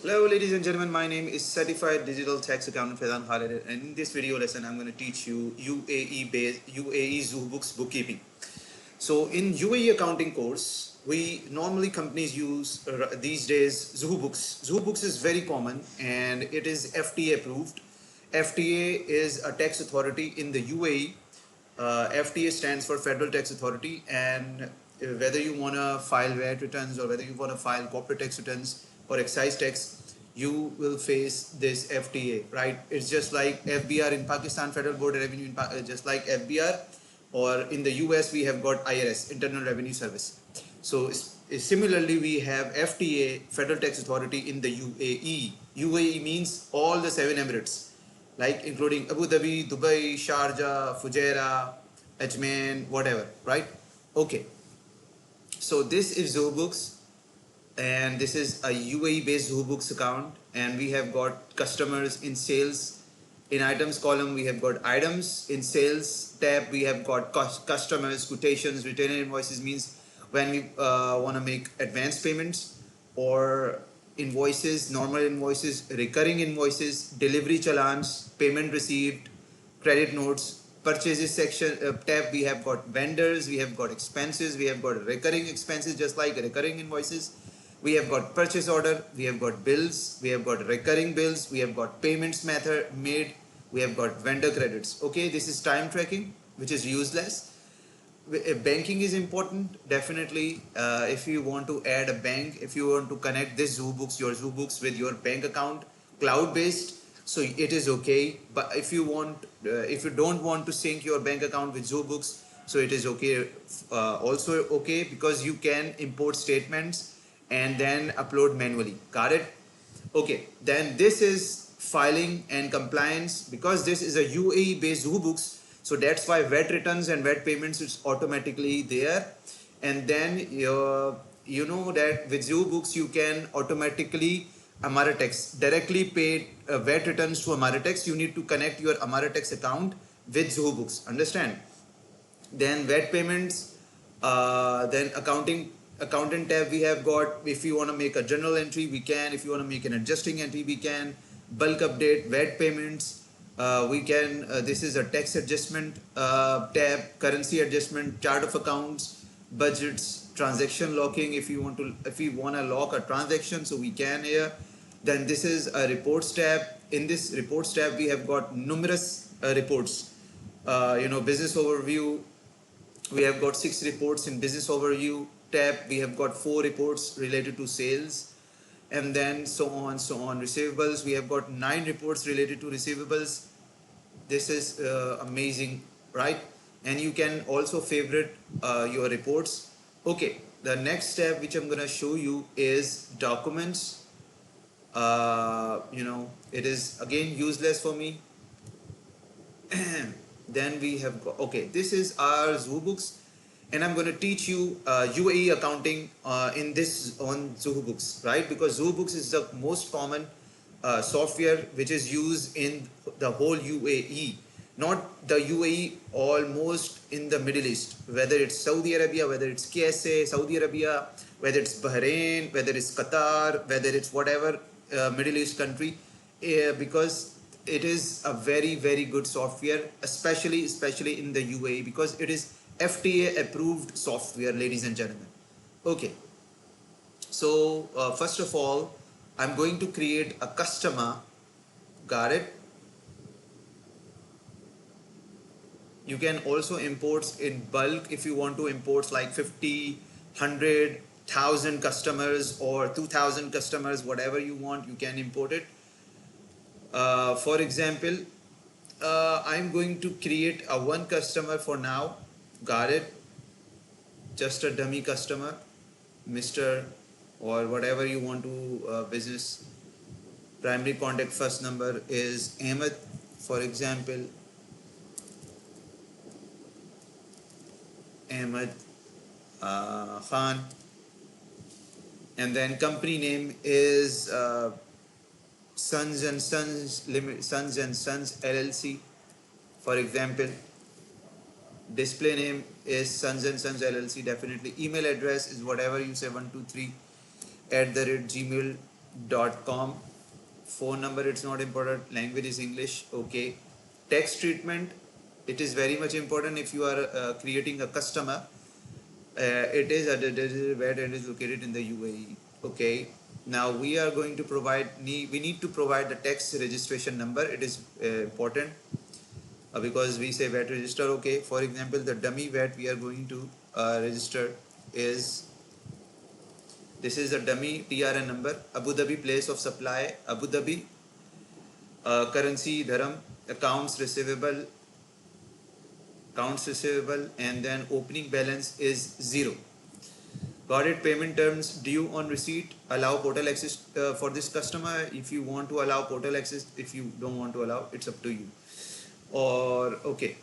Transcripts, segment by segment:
Hello ladies and gentlemen, my name is Certified Digital Tax Accountant Faizan Khalid, and in this video lesson I'm going to teach you UAE ZohoBooks bookkeeping. So in UAE accounting course, we normally companies use these days ZohoBooks. ZohoBooks is very common and it is FTA approved. FTA is a tax authority in the UAE. FTA stands for Federal Tax Authority, and whether you want to file VAT returns or whether you want to file corporate tax returns or excise tax, you will face this FTA, right? It's just like FBR in Pakistan, Federal Board of Revenue, just like FBR, or in the US we have got IRS, Internal Revenue Service. So similarly, we have FTA, Federal Tax Authority in the UAE. UAE means all the 7 Emirates, like including Abu Dhabi, Dubai, Sharjah, Fujairah, Ajman, whatever, right? Okay, so this is ZohoBooks, and this is a UAE based ZohoBooks account, and we have got customers in sales. In items column, we have got items. In sales tab, we have got customers, quotations, retainer invoices means when we want to make advance payments, or invoices, normal invoices, recurring invoices, delivery challans, payment received, credit notes. Purchases section tab, we have got vendors, we have got expenses, we have got recurring expenses just like recurring invoices. We have got purchase order, we have got bills, we have got recurring bills, we have got payments method made, we have got vendor credits. Okay, this is time tracking, which is useless. Banking is important, definitely. If you want to add a bank, if you want to connect this ZohoBooks, your ZohoBooks with your bank account, cloud based, so it is okay. But if you don't want to sync your bank account with ZohoBooks, so it is okay, also okay, because you can import statements and then upload manually. Got it? Okay, then this is filing and compliance. Because this is a UAE based ZohoBooks, so that's why VAT returns and VAT payments is automatically there. And then you know that with ZohoBooks you can automatically Amaratex directly pay VAT returns to Amaratex. You need to connect your Amaratex account with ZohoBooks. Understand? Then VAT payments, then accountant tab, we have got, if you want to make a journal entry we can, if you want to make an adjusting entry we can, bulk update, VAT payments, we can, this is a tax adjustment tab, currency adjustment, chart of accounts, budgets, transaction locking, if you want to lock a transaction, so we can here. Then this is a reports tab. In this reports tab we have got numerous reports, business overview. We have got 6 reports in business overview tab. We have got 4 reports related to sales, and then so on. Receivables, we have got 9 reports related to receivables. This is amazing, right? And you can also favorite your reports. Okay, the next tab which I'm gonna show you is documents. It is again useless for me. Then we have got, okay, this is our ZohoBooks, and I'm going to teach you UAE accounting in this on ZohoBooks, right? Because ZohoBooks is the most common software which is used in the whole UAE, not the UAE, almost in the Middle East, whether it's Saudi Arabia, whether it's KSA, Saudi Arabia, whether it's Bahrain, whether it's Qatar, whether it's whatever Middle East country, because it is a very very good software, especially in the UAE, because it is FTA approved software, ladies and gentlemen. Okay, so first of all I'm going to create a customer. Got it? You can also import in bulk if you want to import like 50, 100, 1,000 customers or 2,000 customers, whatever you want, you can import it. For example, I'm going to create a one customer for now. Got it? Just a dummy customer, Mr. or whatever you want to business. Primary contact first number is Ahmed, for example. Ahmed Khan. And then company name is Sons and Sons LLC, for example. Display name is Sons and Sons LLC, definitely. Email address is whatever you say, 123 @gmail. .com. Phone number, it's not important. Language is English. Okay. Tax treatment, it is very much important if you are creating a customer. It is a VAT and is located in the UAE. Okay. Now we are going to provide, we need to provide the tax registration number. It is important because we say VAT register. Okay. For example, the dummy VAT we are going to register is, this is a dummy TRN number. Abu Dhabi, place of supply, Abu Dhabi, currency, dirham, accounts receivable, and then opening balance is 0. Got it? Payment terms, due on receipt, allow portal access for this customer. If you want to allow portal access, if you don't want to allow, it's up to you. Or okay,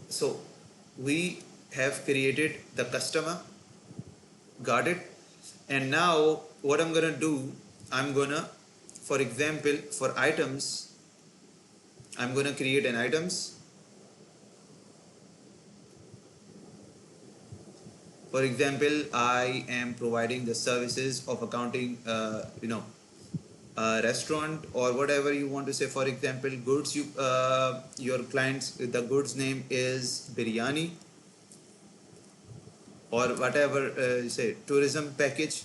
so we have created the customer. Got it? And now what I'm gonna do, I'm gonna, for example, for items, I'm gonna create an items. For example, I am providing the services of accounting, restaurant or whatever you want to say. For example, goods, your clients, the goods name is biryani, or whatever you say, tourism package,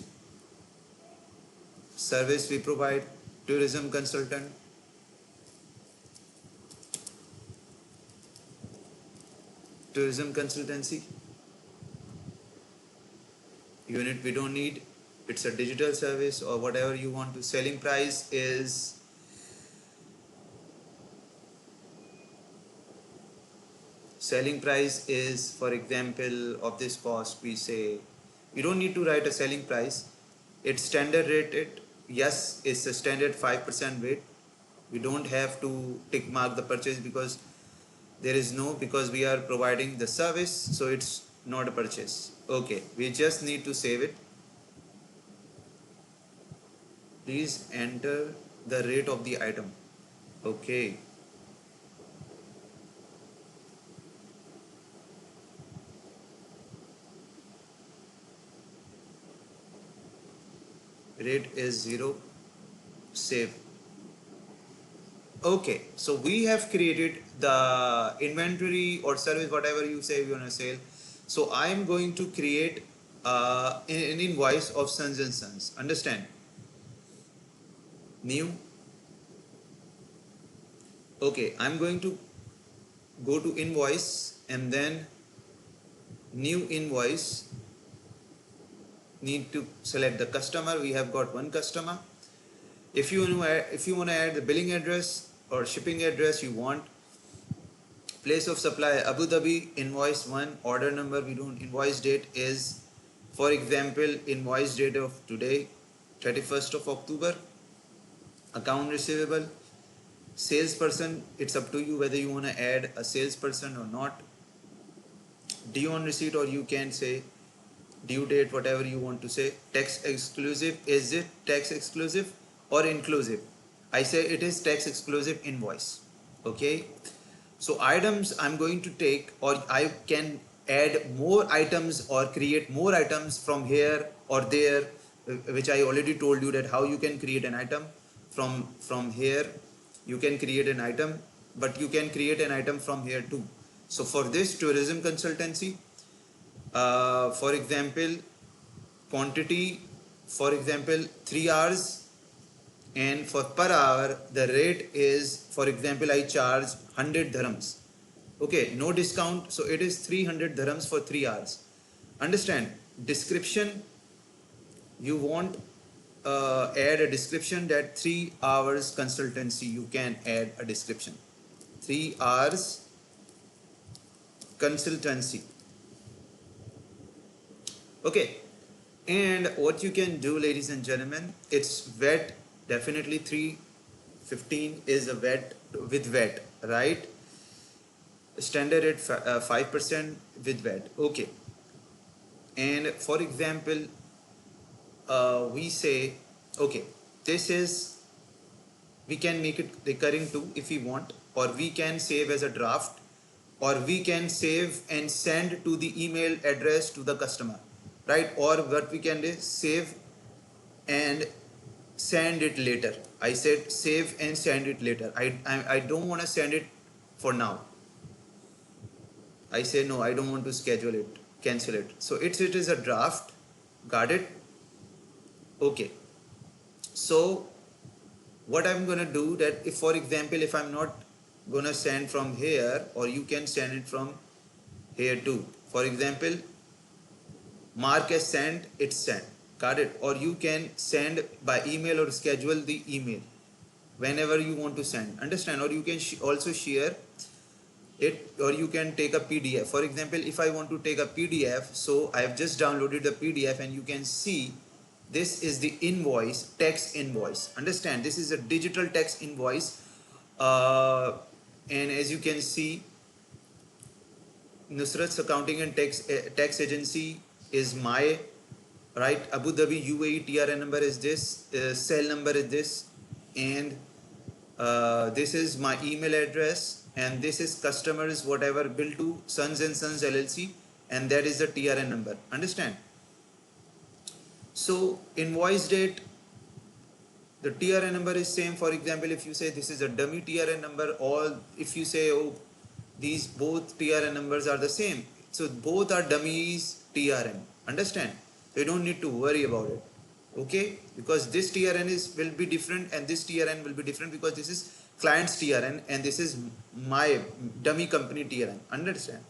service we provide, tourism consultant, tourism consultancy. Unit we don't need, it's a digital service or whatever you want to. Selling price is for example of this cost, we say you don't need to write a selling price, it's standard rated. Yes, it's a standard 5% rate. We don't have to tick mark the purchase because there is no, because we are providing the service, so it's not a purchase. Okay, we just need to save it. Please enter the rate of the item. Okay. Rate is 0. Save. Okay, so we have created the inventory or service, whatever you say you want to sell. So I am going to create an invoice of Sons and Sons. Understand? New. Okay, I'm going to go to invoice and then new invoice. Need to select the customer. We have got one customer. If you want to add the billing address or shipping address, you want. Place of supply Abu Dhabi, invoice 1, order number we don't, invoice date is, for example, invoice date of today 31st of October. Account receivable, salesperson, it's up to you whether you want to add a salesperson or not. Due on receipt, or you can say due date, whatever you want to say. Tax exclusive, is it tax exclusive or inclusive? I say it is tax exclusive invoice. Okay, so items I'm going to take, or I can add more items or create more items from here or there, which I already told you that how you can create an item from here. You can create an item, but you can create an item from here too. So for this tourism consultancy, for example, quantity, for example 3 hours, and for per hour the rate is, for example, I charge 100 dirhams. Okay, no discount, so it is 300 dirhams for 3 hours. Understand? Description, you want add a description that 3 hours consultancy, you can add a description. 3 hours consultancy. Okay, and what you can do, ladies and gentlemen, it's VAT, definitely 315 is a VAT with VAT, right? Standard rate 5% with VAT. Okay, and for example, we say, okay, this is, we can make it recurring too if we want, or we can save as a draft, or we can save and send to the email address to the customer, right? Or what we can do, save and send it later. I said save and send it later. I don't want to send it for now. I say no, I don't want to schedule it, cancel it. So it is a draft. Got it? Okay. So what I'm gonna do, that if for example if I'm not gonna send from here, or you can send it from here too. For example, mark as sent, it's sent. Got it? Or you can send by email or schedule the email whenever you want to send. Understand? Or you can also share it, or you can take a PDF. For example, if I want to take a PDF, so I have just downloaded the PDF, and you can see this is the invoice, tax invoice. Understand? This is a digital tax invoice, and as you can see, Nusrat's accounting and tax agency is my, right? Abu Dhabi UAE TRN number is this, cell number is this, and this is my email address, and this is customers whatever bill to Sons and Sons LLC, and that is the TRN number. Understand? So invoice date, the TRN number is same. For example, if you say this is a dummy TRN number, or if you say, oh, these both TRN numbers are the same, so both are dummies TRN. Understand? So you don't need to worry about it. Okay, because this TRN will be different, and this TRN will be different, because this is client's TRN and this is my dummy company TRN. Understand?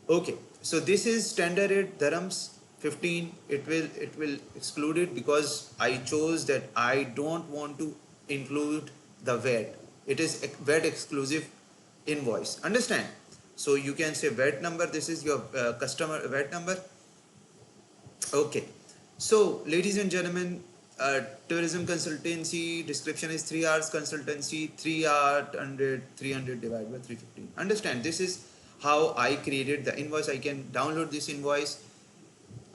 Okay, so this is standard rate dirhams 15. It will exclude it, because I chose that I don't want to include the VAT. It is VAT exclusive invoice. Understand? So you can say VAT number, this is your customer VAT number. Okay, so ladies and gentlemen, tourism consultancy description is 3 hours consultancy, 3 hour 300 divided by 315. Understand? This is how I created the invoice. I can download this invoice.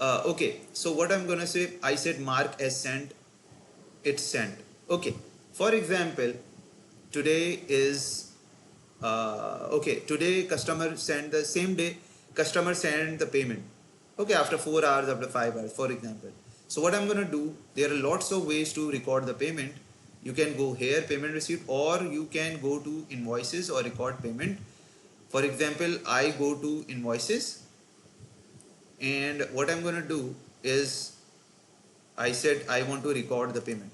Okay, so what I'm gonna say, I said mark as sent, it's sent. Okay, for example, today is okay, today customer sent, the same day customer sent the payment. Okay, after 4 hours, after 5 hours, for example. So what I'm gonna do, there are lots of ways to record the payment. You can go here, payment receipt, or you can go to invoices or record payment. For example, I go to invoices, and what I'm gonna do is, I said I want to record the payment.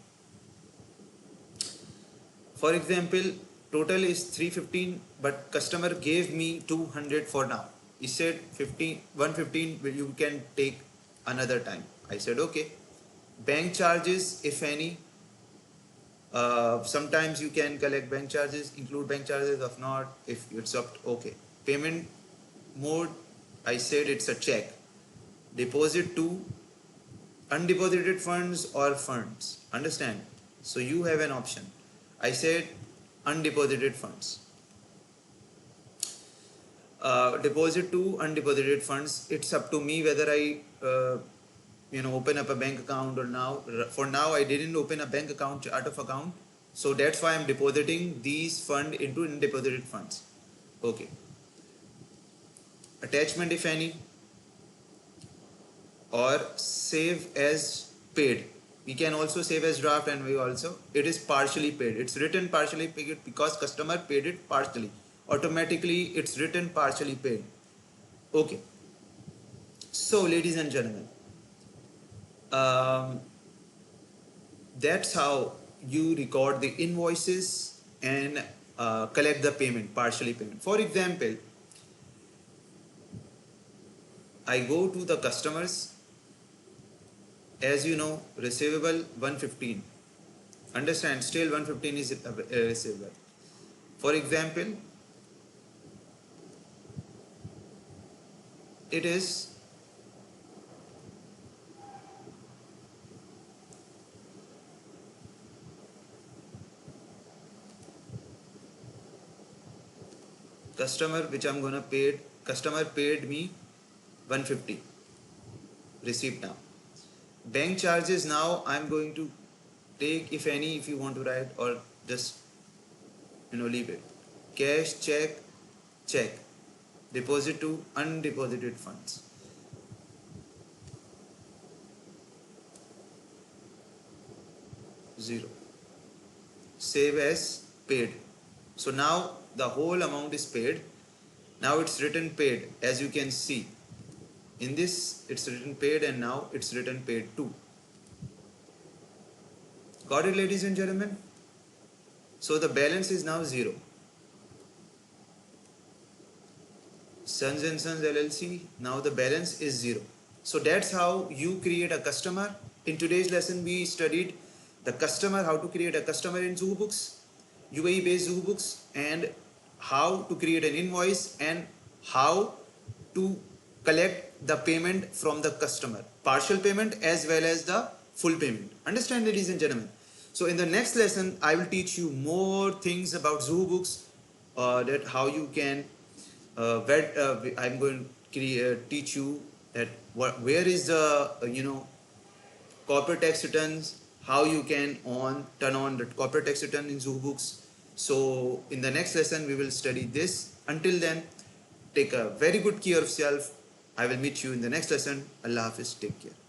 For example, total is 315, but customer gave me 200 for now. He said 115 you can take another time. I said okay. Bank charges, if any, sometimes you can collect bank charges, include bank charges, if not, if it's up, okay. Payment mode, I said it's a check. Deposit to undeposited funds or funds. Understand? So you have an option. I said undeposited funds. Deposit to undeposited funds, it's up to me whether I open up a bank account or now. For now, I didn't open a bank account, chart of account, so that's why I'm depositing these funds into undeposited funds. Okay. Attachment, if any, or save as paid. We can also save as draft, and we also, it is partially paid. It's written partially paid because customer paid it partially. Automatically it's written partially paid. Okay, so ladies and gentlemen, that's how you record the invoices and collect the payment, partially payment. For example, I go to the customers, as you know, receivable 115. Understand? Still 115 is receivable. For example, it is customer which I'm gonna pay. Customer paid me 150. Receipt now. Bank charges, now I'm going to take, if any, if you want to write, or just leave it. Cash, check. Deposit to undeposited funds. 0. Save as paid. So now the whole amount is paid. Now it's written paid, as you can see. In this it's written paid, and now it's written paid too. Got it, ladies and gentlemen? So the balance is now 0. Sons and Sons LLC, now the balance is 0. So that's how you create a customer. In today's lesson we studied the customer, how to create a customer in ZohoBooks, UAE based ZohoBooks, and how to create an invoice and how to collect the payment from the customer, partial payment as well as the full payment. Understand, ladies and gentlemen? So in the next lesson I will teach you more things about ZohoBooks, that how you can I'm going to teach you that where is the corporate tax returns, how you can turn on the corporate tax return in ZohoBooks. So in the next lesson we will study this. Until then, take a very good care of yourself. I will meet you in the next lesson. Allah Hafiz. Take care.